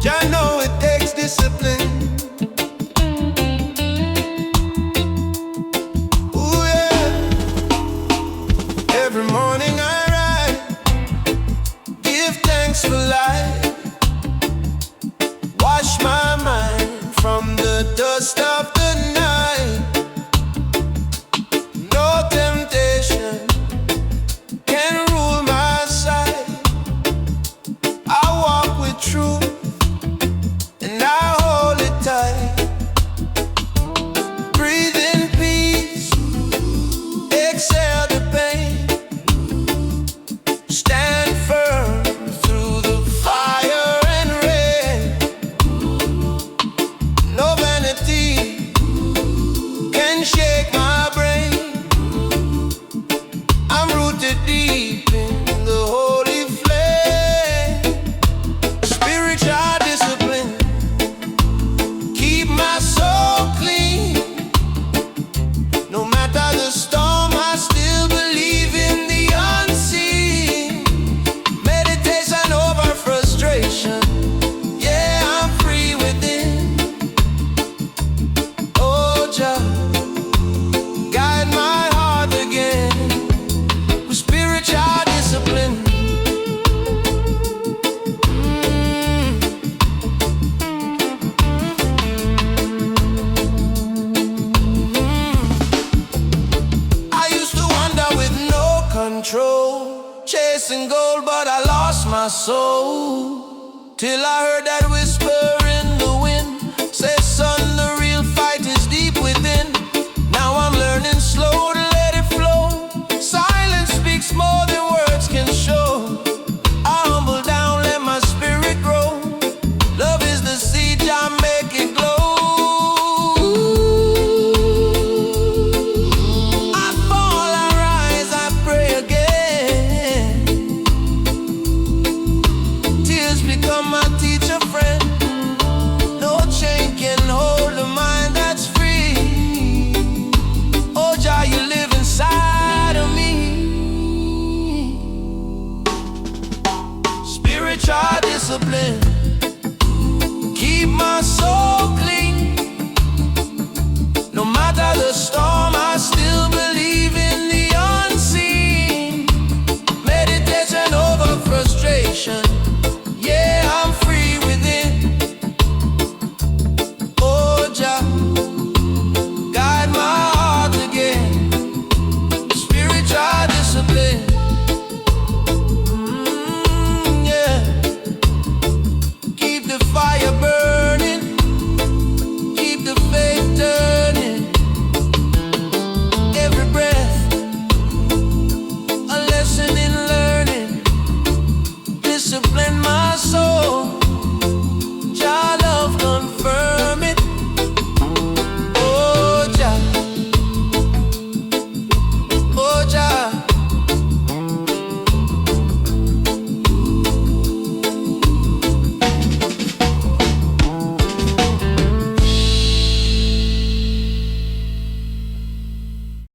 I know it takes discipline. Ooh, yeah. Every morning I rise, give thanks for life, wash my mind from the dust of the night. No temptation can rule my sight. I walk with truth and I hold it tight. Breathe in peace, exhale the pain. Stand firm through the fire and rain. No vanity can shake my brain. I'm rooted deep in the holy flame. Spiritual discipline keep my soul clean. No matter the storm, I still believe in the unseen. Meditation over frustration. Yeah, I'm free within. Oh, Jah, guide my heart again with spiritual discipline. I used to wander with no control, chasing gold, but I lost my soul. Till I heard that whisper in the wind, say, son, the real fight is deep within. Now I'm learning slow to let it flow. Silence speaks more than words can show. I humble down, let my spirit grow. Love is the seed, I make it glow. I fall, I rise, I pray again. Tears become my teacher friend. No chain can hold a mind that's free. Oh, Jah, you live inside of me. Spiritual discipline keep my soul clean. No matter the storm,